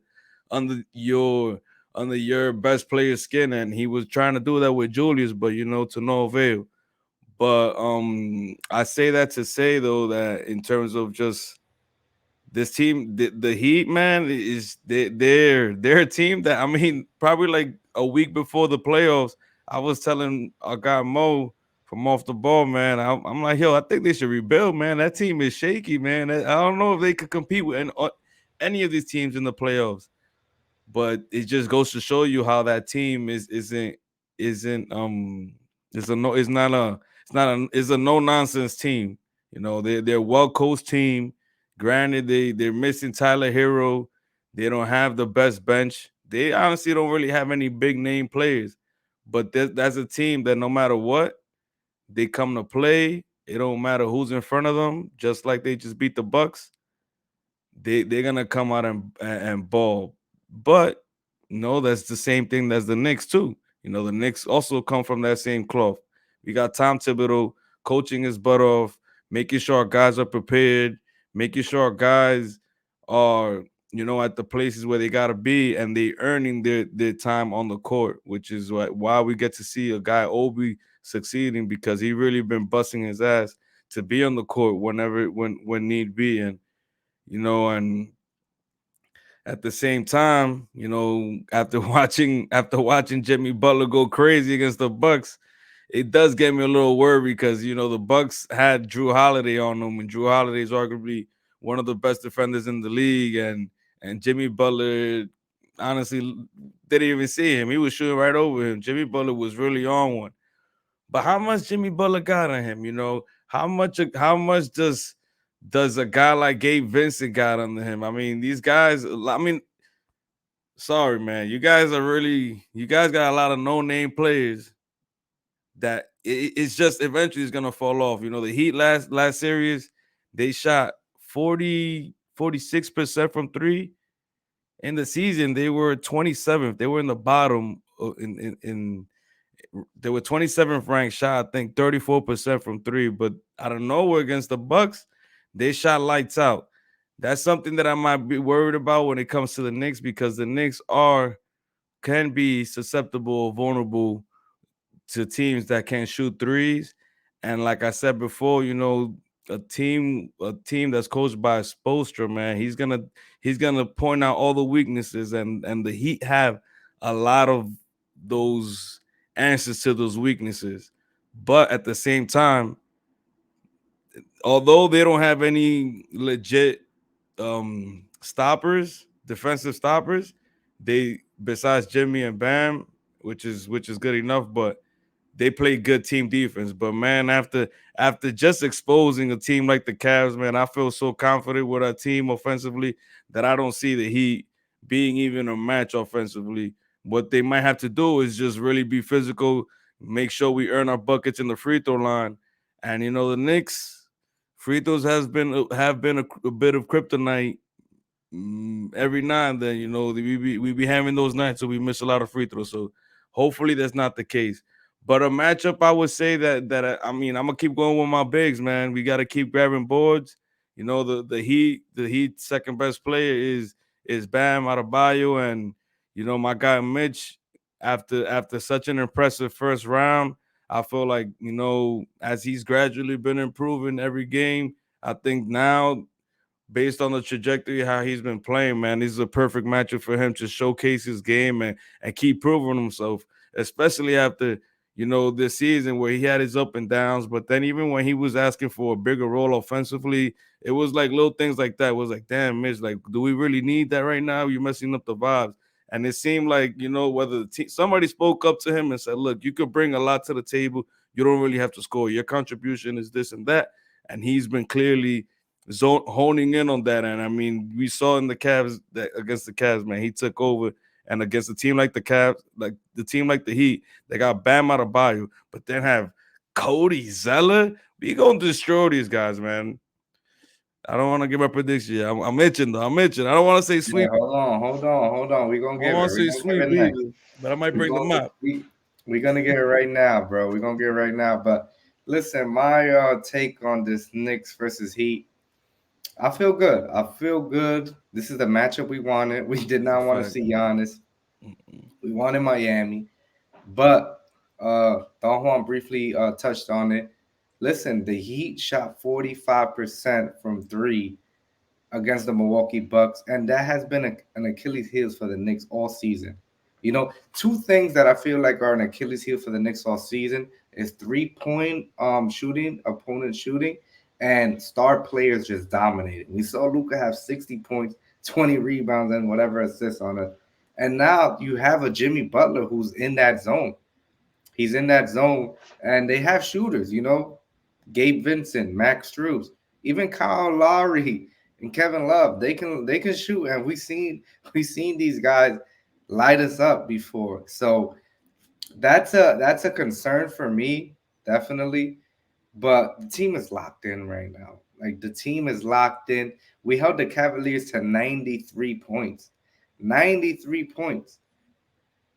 your under your best player's skin, and he was trying to do that with Julius, but to no avail. But I say that to say though that in terms of just this team, the Heat, man, is they're a team that, I mean, probably like a week before the playoffs, I was telling our guy Mo from off the ball, man. I'm like, yo, I think they should rebuild, man. That team is shaky, man. I don't know if they could compete with any of these teams in the playoffs. But it just goes to show you how that team isn't it's a no it's not a it's a no nonsense team. They're a well coached team. Granted, they're missing Tyler Hero. They don't have the best bench. They honestly don't really have any big name players. But that's a team that no matter what, they come to play. It don't matter who's in front of them. Just like they just beat the Bucks, they're gonna come out and ball. But no, that's the same thing as the Knicks too. The Knicks also come from that same cloth. We got Tom Thibodeau coaching his butt off, making sure our guys are prepared, making sure our guys are at the places where they gotta be, and they earning their time on the court, which is why we get to see a guy Obi succeeding, because he really been busting his ass to be on the court when need be. And at the same time, after watching Jimmy Butler go crazy against the Bucks, it does get me a little worried because the Bucks had Drew Holiday on them, and Drew Holiday is arguably one of the best defenders in the league, and Jimmy Butler honestly didn't even see him. He was shooting right over him. Jimmy Butler was really on one. But how much Jimmy Butler got on him? How much does a guy like Gabe Vincent got under him? I mean, these guys. I mean, sorry, man. You guys got a lot of no name players that it's just eventually is gonna fall off. The Heat last series, they shot 46% from three. In the season, they were 27th. They were in the bottom in they were 27th ranked, shot I think 34% from three, but out of nowhere against the Bucks, they shot lights out. That's something that I might be worried about when it comes to the Knicks, because the Knicks can be susceptible or vulnerable to teams that can shoot threes. And like I said before, a team that's coached by Spoelstra, man, he's gonna point out all the weaknesses, and the Heat have a lot of those answers to those weaknesses. But at the same time, although they don't have any legit defensive stoppers, they, besides Jimmy and Bam, which is good enough, but they play good team defense. But man, after just exposing a team like the Cavs, man, I feel so confident with our team offensively that I don't see the Heat being even a match offensively. What they might have to do is just really be physical, make sure we earn our buckets in the free throw line. And the Knicks free throws have been a bit of kryptonite. Every now and then, we be having those nights, so we miss a lot of free throws. So hopefully that's not the case. But a matchup, I would say that I'm gonna keep going with my bigs, man. We got to keep grabbing boards. The Heat second best player is Bam Adebayo, and my guy Mitch. After such an impressive first round, I feel like as he's gradually been improving every game. I think now, based on the trajectory how he's been playing, man, this is a perfect matchup for him to showcase his game and keep proving himself, especially after this season where he had his up and downs. But then even when he was asking for a bigger role offensively, it was like little things like that. It was like, damn, Mitch, like, do we really need that right now? You're messing up the vibes. And it seemed like whether somebody spoke up to him and said, look, you could bring a lot to the table. You don't really have to score. Your contribution is this and that. And he's been clearly honing in on that. And I mean, we saw in the Cavs that against the Cavs, man, he took over. And against a team like the Cavs, like the team like the Heat, they got Bam Adebayo, but then have Cody Zeller. We gonna destroy these guys, man. I don't want to give a prediction. I'm itching though. I'm itching. I don't want to say Yeah, sweep. hold on. We're gonna I don't give it. want to We're say gonna give sweep it next. either, but I might We're bring the gonna mop. we're gonna get it right now, bro. We're gonna get it right now. But listen, my take on this Knicks versus Heat. I feel good. I feel good. This is the matchup we wanted. We did It's a not want to fact. see Giannis. Mm-mm. We wanted Miami. But Don Juan briefly touched on it. Listen, the Heat shot 45% from three against the Milwaukee Bucks, and that has been an Achilles heel for the Knicks all season. Two things that I feel like are an Achilles heel for the Knicks all season is 3-point shooting, opponent shooting, and star players just dominating. We saw Luka have 60 points, 20 rebounds, and whatever assists on it. And now you have a Jimmy Butler who's in that zone. He's in that zone, and they have shooters. Gabe Vincent, Max Strus, even Kyle Lowry and Kevin Love. They can shoot, and we seen these guys light us up before. So that's a concern for me, definitely. But the team is locked in right now. Like the team is locked in. We held the Cavaliers to 93 points. 93 points.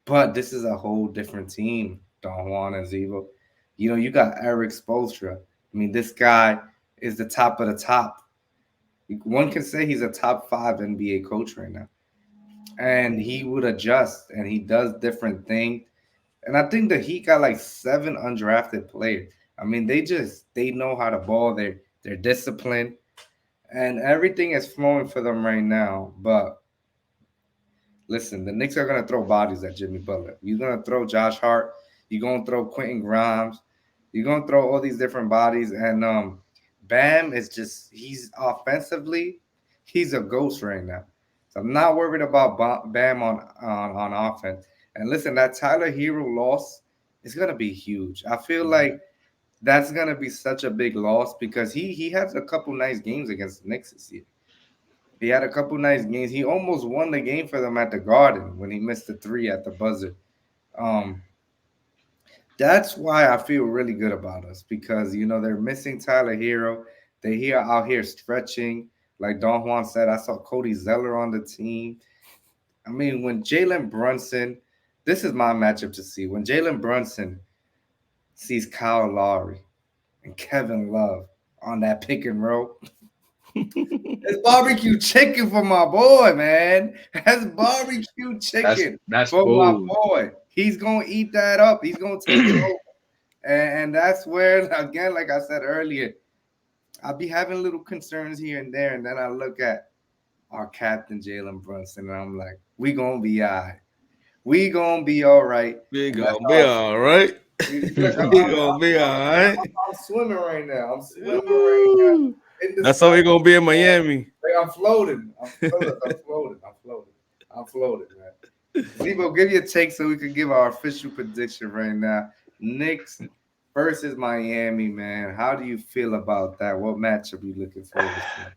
But this is a whole different team, Don Juan and Zivo. You got Eric Spoelstra. I mean, this guy is the top of the top. One can say he's a top five NBA coach right now. And he would adjust and he does different things. And I think that he got like seven undrafted players. I mean, they know how to ball. They're disciplined and everything is flowing for them right now. But listen, the Knicks are gonna throw bodies at Jimmy Butler. You're gonna throw Josh Hart. You're gonna throw Quentin Grimes. You're gonna throw all these different bodies, and Bam is he's offensively, he's a ghost right now. So I'm not worried about Bam on offense. And listen, that Tyler Hero loss is gonna be huge. I feel like that's gonna be such a big loss because he has a couple nice games against the Knicks this year. He had a couple nice games. He almost won the game for them at the Garden when he missed the three at the buzzer. Um, that's why I feel really good about us because they're missing Tyler Hero. They here out here stretching. Like Don Juan said, I saw Cody Zeller on the team. I mean, when Jalen Brunson, this is my matchup to see. When Jalen Brunson sees Kyle Lowry and Kevin Love on that pick and roll, it's barbecue chicken for my boy, man. That's barbecue That's chicken that's for my food. boy. He's gonna eat that up. He's gonna take it over. And that's where, again, like I said earlier, I'll be having little concerns here and there. And then I look at our captain, Jalen Brunson, and I'm like, we gonna be all right. We gonna be all right. We And that's gonna be how I all right. feel. Look, We gonna be all right. I'm swimming right now. I'm swimming right Woo. now in the That's how sun. we gonna be in Miami. Like I'm floating. I'm floating, man. Zebo, give your take so we can give our official prediction right now. Knicks versus Miami, man. How do you feel about that? What matchup are you looking forward to?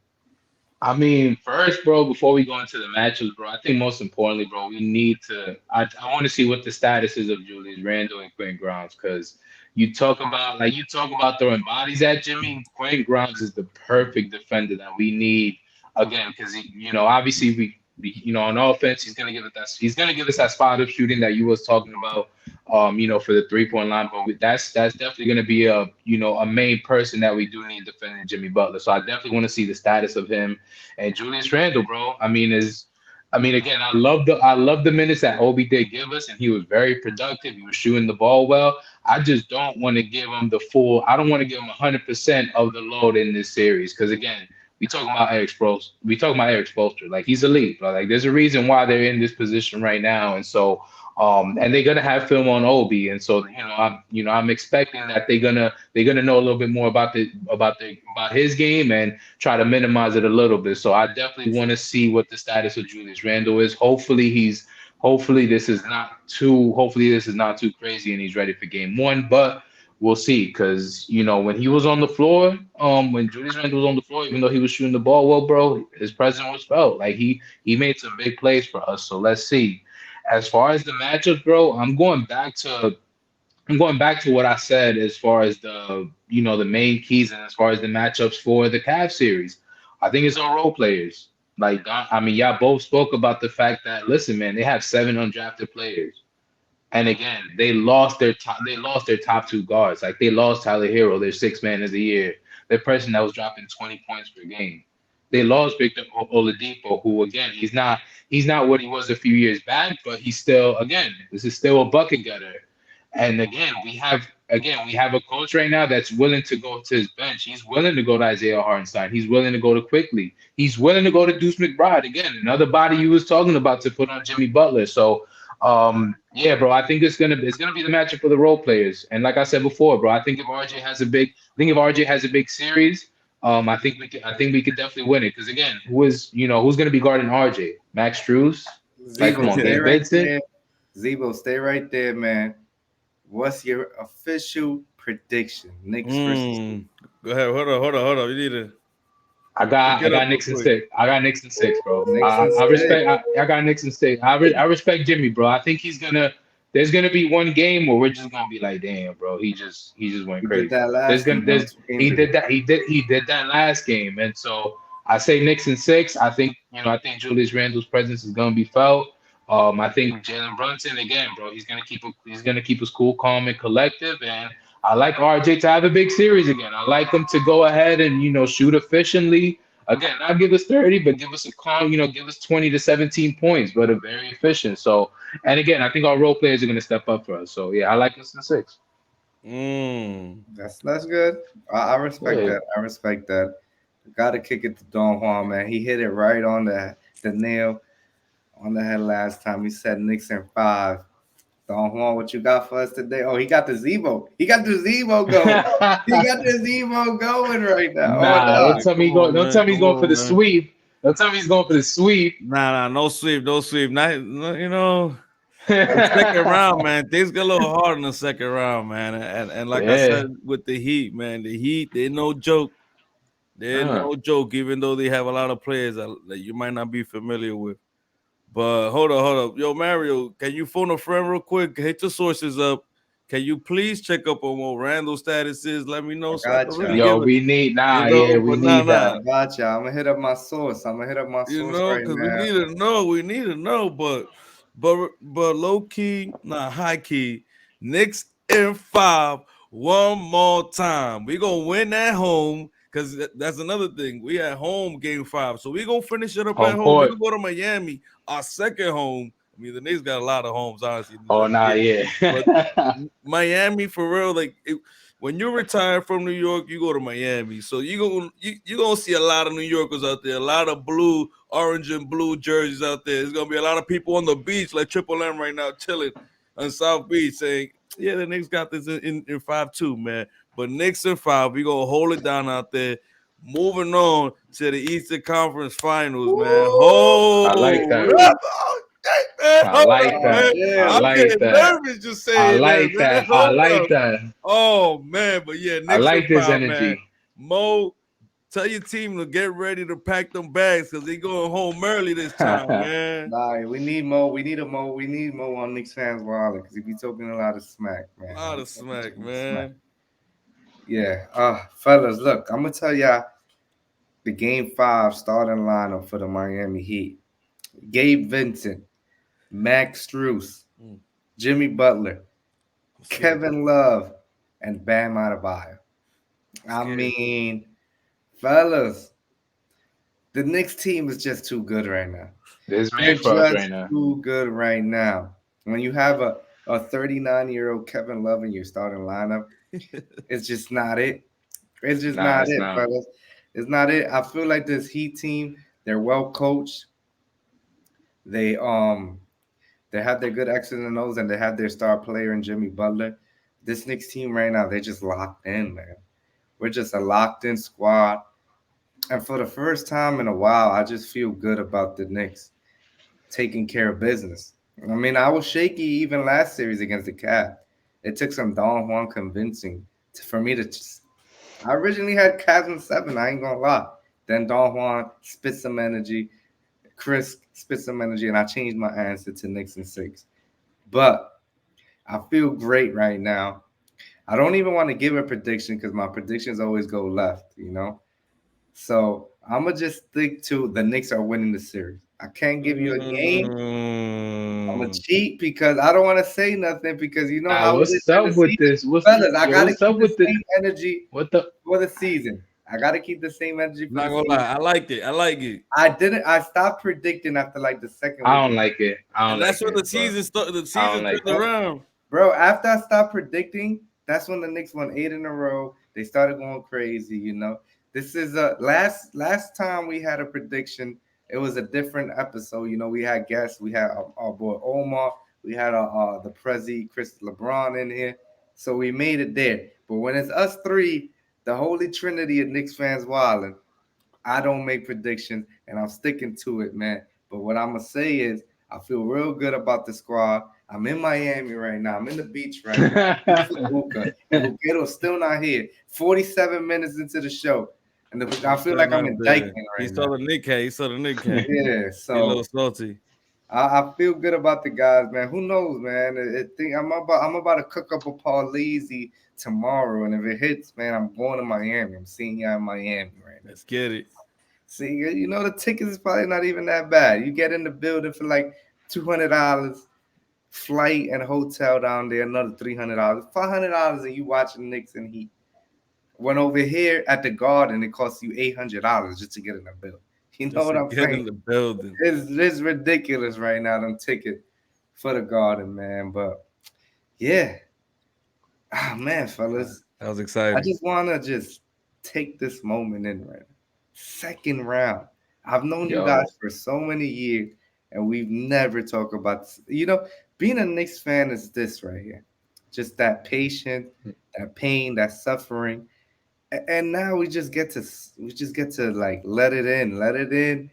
I mean, first, bro, before we go into the matchups, bro, I think most importantly, bro, we need to. I want to see what the status is of Julius Randle and Quentin Grimes because you talk about throwing bodies at Jimmy. Quentin Grimes is the perfect defender that we need again because obviously we on offense he's gonna give us that spot of shooting that you was talking about. For the 3-point line, but that's definitely going to be a main person that we do need defending Jimmy Butler. So I definitely want to see the status of him and Julius Randle, bro. Again, I love the minutes that Obi did give us, and he was very productive. He was shooting the ball well. I just don't want to give him the full. I don't want to give him 100% of the load in this series because again, we talking about Eric Spoelstra. Like he's elite, bro. Like there's a reason why they're in this position right now, and so and they're gonna have film on Obi, and so I'm expecting that they're gonna know a little bit more about his game and try to minimize it a little bit. So I definitely want to see what the status of Julius Randle is. Hopefully this is not too crazy and he's ready for game one, but we'll see because when he was on the floor, when Julius Randle was on the floor, even though he was shooting the ball well, bro, his presence was felt. Like he made some big plays for us. So let's see. As far as the matchups, bro, I'm going back to what I said as far as the main keys and as far as the matchups for the Cavs series. I think it's our role players. Like y'all both spoke about the fact that listen, man, they have 7 undrafted players. And again, they lost their top 2 guards. Like they lost Tyler Hero, their 6 man of the year, the person that was dropping 20 points per game. They lost Victor Oladipo, who again, he's not what he was a few years back, but he's still, again, this is still a bucket getter. And again, we have a coach right now that's willing to go to his bench. He's willing to go to Isaiah Hartenstein. He's willing to go to Quickly. He's willing to go to Deuce McBride. Again, another body you was talking about to put on Jimmy Butler. So yeah, bro, I think it's gonna be the matchup for the role players. And like I said before, bro, I think if RJ has a big series, I think we could definitely win it. Because again, who's gonna be guarding RJ? Max Strus? Like, come Zebo, on, stay Gabe right Vincent? there. Zebo, stay right there, man. What's your official prediction? Knicks versus Mm. Go ahead. Hold on. You need to I got I get up got real Knicks and quick. six. I got Knicks and six, bro. Knicks I, and I six. respect. I got Knicks and six. I respect Jimmy, bro. I think he's gonna. There's gonna be one game where we're just gonna be like, damn, bro. He just went We did crazy. that There's last gonna game, there's two games he ago. did that he did that last game, and so I say Knicks and six. I think Julius Randle's presence is gonna be felt. I think Jalen Brunson again, bro. He's gonna keep us cool, calm, and collective, and I like RJ to have a big series again. I like him to go ahead and shoot efficiently. Again, not give us 30, but give us a calm, give us 20 to 17 points, but a very efficient. So, and again, I think our role players are going to step up for us. So, yeah, I like us in six. Mm. That's good. I respect Yeah. that. I respect that. Got to kick it to Don Juan, man. He hit it right on the nail on the head last time. He said Knicks in 5. Don Juan, what you got for us today? Oh, he got the Zebo. He got the Zebo going. He got the Zebo going right now. Oh Nah, no. don't Man, tell me come he go, on, don't man. tell me he's Come going for on, the man. sweep. Don't tell me he's going for the sweep. Nah, no sweep, no sweep. Not, the second round, man. Things get a little hard in the second round, man. And like I Yeah. said with the Heat, man, the Heat, they're no joke. They're Uh, no joke, even though they have a lot of players that you might not be familiar with. But hold up. Yo, Mario, can you phone a friend real quick? Hit your sources up. Can you please check up on what Randall's status is? Let me know I so I can got really you. yo, give it, we need yeah, we but nah, need nah. that. I got you. I'm gonna hit up my source. I'm gonna hit up my source right Because we now. need to know. We need to know. But low key, nah, high key. Knicks in 5 one more time. We gonna win at home. Cause that's another thing. We at home game 5. So we gonna finish it up at Home home. We court. gonna go to Miami, our second home. I mean, the Knicks got a lot of homes, honestly, in this Oh, nah, NBA. yeah. But Miami for real, like when you retire from New York, you go to Miami. So you gonna see a lot of New Yorkers out there, a lot of blue, orange, and blue jerseys out there. There's gonna be a lot of people on the beach, like Triple M right now, chilling on South Beach, saying, "Yeah, the Knicks got this in 5-2, man." But Knicks in 5, we gonna hold it down out there. Moving on to the Eastern Conference Finals, man. Woo! I like Oh, that. man, I hold like up, God man. that. I damn. I'm like getting that. nervous just I saying that, like man. that. I Hold like up. that. Oh man, but yeah, I Knicks in like this 5, man. energy. Mo, Tell your team to get ready to pack them bags because they going home early this time, man. Nah, we need Mo. We need a Mo. We need Mo on Knicks fans wallet because he be talking a lot of smack, A man. He lot be of talking smack, too much smack. man. Yeah. Fellas, look, I'm gonna tell y'all the game five starting lineup for the Miami Heat. Gabe Vincent, Max Struess, Mm, Jimmy Butler, I'm scared. Kevin Love, and Bam Adebayo. I'm I scared. mean, fellas, the Knicks team is just too good right now. It's They're made for us right just now. too good right now. When you have a 39-year-old Kevin Love in your starting lineup, it's just not it. It's just Nah, not it's it, not. fellas. It's not it. I feel like this Heat team, they're well coached. They they have their good X's and O's, and they have their star player in Jimmy Butler. This Knicks team right now, they just locked in, man. We're just a locked in squad. And for the first time in a while, I just feel good about the Knicks taking care of business. I mean, I was shaky even last series against the Cavs. It took some Don Juan convincing for me to. I originally had Cavs in seven. I ain't gonna lie. Then Don Juan spit some energy. Chris spit some energy, and I changed my answer to Knicks in six. But I feel great right now. I don't even want to give a prediction because my predictions always go left, you know. So I'm gonna just stick to the Knicks are winning the series. I can't give you a game. I'm gonna Mm. cheat because I don't want to say nothing because you know Nah, how it is what's in the up with season, this? fellas. I gotta What's keep up the with the same energy what the for the season. I gotta keep the same energy for Not the gonna season. lie, I like it. I like it. I didn't. I stopped predicting after like the second I week. don't like it. I don't And like that's when it, the bro. season started. The I season don't like turned it. around. Bro, after I stopped predicting, that's when the Knicks won eight in a row. They started going crazy, you know. This is a last time we had a prediction. It was a different episode. You know, we had guests. We had our boy Omar. We had the Prezi Chris LeBron in here. So we made it there. But when it's us three, the holy trinity of Knicks fans wilding, I don't make predictions, and I'm sticking to it, man. But what I'm gonna say is, I feel real good about the squad. I'm in Miami right now. I'm in the beach right now. Ready for the hookah, and Hookato's still not here. 47 minutes into the show, and I He's feel still like I'm not in there. Dykeman He right saw now. the Nick hat. He saw the Nick hat. Yeah, He a little so salty. I feel good about the guys, man. Who knows, man? I'm about to cook up a Parleezy tomorrow, and if it hits, man, I'm going to Miami. I'm seeing y'all in Miami right now. Let's get it. See, you know the tickets is probably not even that bad. You get in the building for like $200, flight and hotel down there, another $300, $500, and you watching Knicks and Heat. When over here at the Garden, it costs you $800 just to get in the building. You know Just what to I'm get saying? in the building. It's ridiculous right now. Them tickets for the Garden, man. But yeah, man, fellas, That was I exciting. just want to just take this moment in right now. Second round. I've known you guys Yo, for so many years, and we've never talked about this. You know, being a Knicks fan is this right here. Just that patience, that pain, that suffering. And now we just get to like let it in,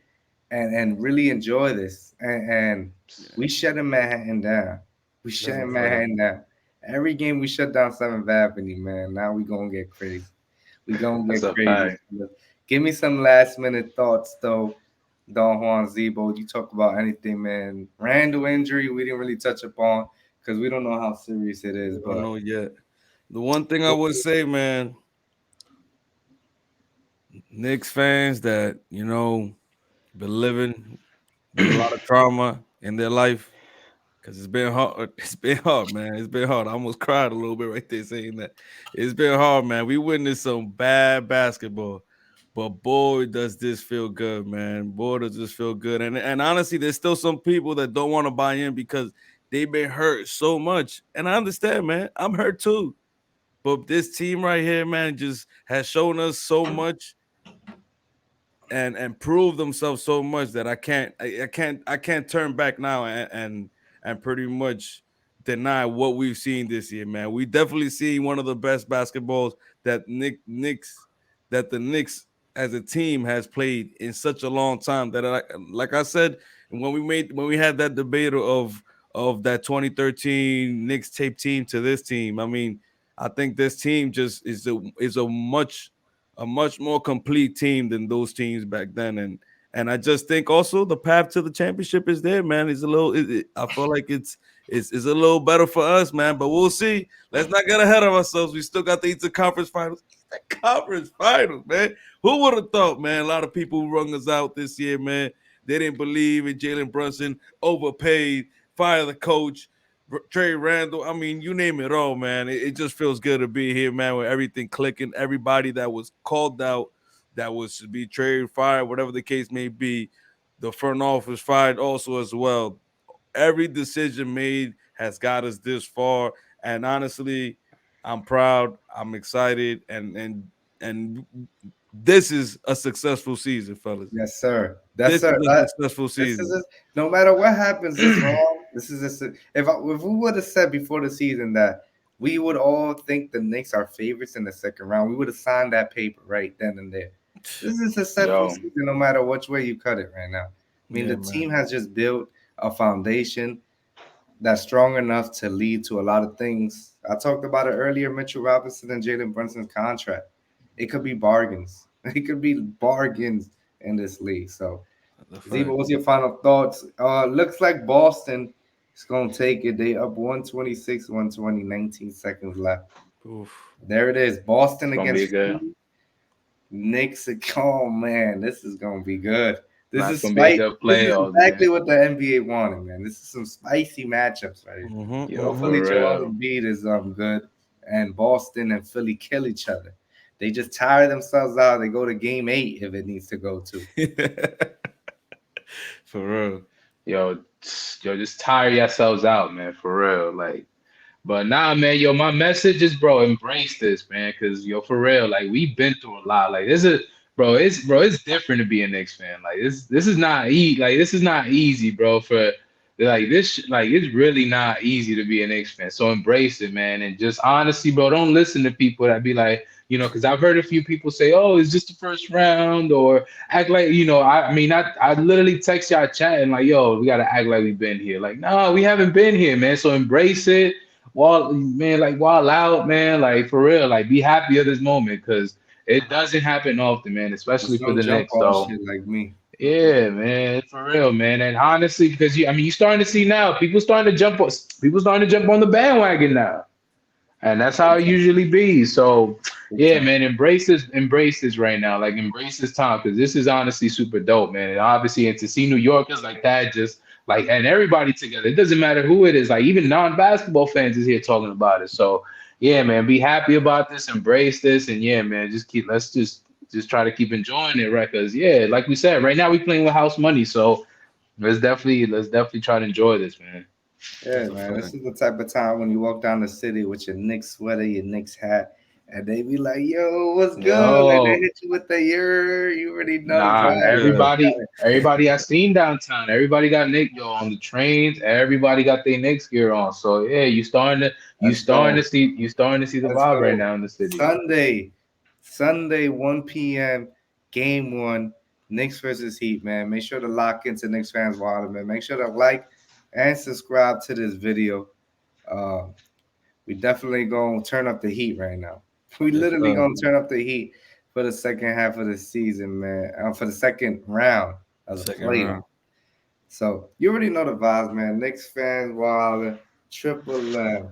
and really enjoy this. And Yeah, we shutting Manhattan down. We that's a shutting fact. Manhattan down. Every game we shut down Seventh Avenue, man. Now we gonna get crazy. We gonna that's get a crazy. fact. Give me some last minute thoughts though. Don Juan Zebo, you talk about anything, man. Randall injury, we didn't really touch upon because we don't know how serious it is. We don't But know yet. The one thing I would say, man, Knicks fans that been living with a lot of trauma in their life because it's been hard. It's been hard, man. It's been hard. I almost cried a little bit right there saying that. It's been hard, man. We witnessed some bad basketball, but boy, does this feel good, man. Boy, does this feel good. And honestly, there's still some people that don't want to buy in because they've been hurt so much. And I understand, man. I'm hurt too. But this team right here, man, just has shown us so much and prove themselves so much that I can't turn back now and pretty much deny what we've seen this year, man. We definitely see one of the best basketballs that Knicks that the Knicks as a team has played in such a long time that like I said when we had that debate of that 2013 Knicks tape team to this team. I mean, I think this team just is a much a much more complete team than those teams back then. And I just think also the path to the championship is there, man. It's a little. I feel like it's a little better for us, man. But we'll see. Let's not get ahead of ourselves. We still got the Eastern Conference Finals. The conference finals, man. Who would have thought, man? A lot of people who rung us out this year, man. They didn't believe in Jalen Brunson, overpaid, fire the coach, Trey Randall. I mean, you name it all, man. It just feels good to be here, man, with everything clicking. Everybody that was called out, that was to be traded, fired, whatever the case may be. The front office fired also as well. Every decision made has got us this far. And honestly, I'm proud. I'm excited, and this is a successful season, fellas. Yes, sir. That's This sir. is a successful This is season. no matter what happens this wrong. This is if we would have said before the season that we would all think the Knicks are favorites in the second round, we would have signed that paper right then and there. This is a successful Yo, season, no matter which way you cut it right now. I mean, Yeah, the man. team has just built a foundation that's strong enough to lead to a lot of things. I talked about it earlier, Mitchell Robinson and Jalen Brunson's contract. It could be bargains. It could be bargains in this league. So, That's a Zeba, fact. what's your final thoughts? Looks like Boston is going to take it. They up 126, 120, 19 seconds left. Oof. There it is. Boston it's gonna be against good. Knicks. Oh, man, this is going to be good. This That's is gonna be a spicy. good This is playoffs, man. exactly what the NBA wanted, man. This is some spicy matchups right here. Mm-hmm, Yo, mm-hmm. Hopefully, for Joel real. Embiid is good, and Boston and Philly kill each other. They just tire themselves out. They go to game 8 if it needs to go to. For real. Yo, yo, just tire yourselves out, man. For real, like. But nah, man, yo, my message is, bro, embrace this, man, because yo, for real, like we've been through a lot. Like this is, bro, it's different to be a Knicks fan. Like this is not like this is not easy, bro. For like this, like it's really not easy to be a Knicks fan. So embrace it, man, and just honestly, bro, don't listen to people that be like, because I've heard a few people say, oh, it's just the first round, or act like, I mean, I literally text y'all chatting like, yo, we gotta act like we've been here. Like, no, we haven't been here, man. So embrace it wall man, like wall out, man, like for real, like be happy of this moment because it doesn't happen often, man, especially Just for don't the jump Knicks. on So shit like me. yeah, man, for real, man. And honestly, because I mean, you're starting to see now people starting to jump on the bandwagon now. And that's how Big it time. usually be. So Big yeah, time. man, embrace this right now. Like embrace this time because this is honestly super dope, man. And obviously, and to see New Yorkers like that, just like and everybody together. It doesn't matter who it is. Like even non-basketball fans is here talking about it. So yeah, man, be happy about this, embrace this, and yeah, man, let's just try to keep enjoying it, right? Because yeah, like we said, right now we playing with house money, so let's definitely try to enjoy this, man. Yeah, That's a man. This fact. is the type of time when you walk down the city with your Knicks sweater, your Knicks hat, and they be like, "Yo, what's good?" Like they Yo, hit you with the "Yer." You already know the nah, vibe. You Yeah. already got everybody I seen downtown, everybody got Nick yo on the trains, everybody got their Knicks gear on. So yeah, Let's go. you starting to see the Let's vibe right go. now in the city. Sunday, 1 p.m. Game one, Knicks versus Heat, man. Make sure to lock into Knicks fans Water, man. Make sure to like and subscribe to this video. Uh, we definitely gonna turn up the heat right now. We Yes, literally sir. gonna turn up the heat for the second half of the season, man. For the second round of the Second round. playoff. So you already know the vibes, man. Knicks fans, Wilder, Triple M,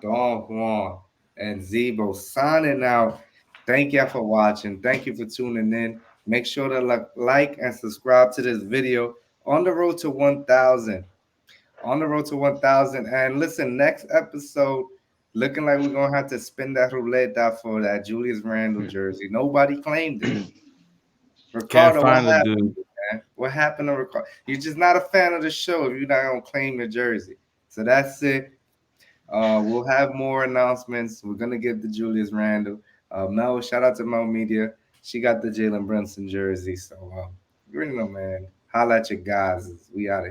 Don Juan, and Zebo signing out. Thank y'all for watching. Thank you for tuning in. Make sure to like and subscribe to this video on the road to 1,000. On the road to 1,000. And listen, next episode, looking like we're going to have to spin that roulette for that Julius Randle jersey. Nobody claimed it. Can't Ricardo, what find the dude. happened, man? What happened to Ricardo? You're just not a fan of the show if you're not going to claim your jersey. So that's it. We'll have more announcements. We're gonna get the Julius Randle. Mel, shout out to Mel Media. She got the Jalen Brunson jersey. So you already know, man. Holla at your guys. We out of here.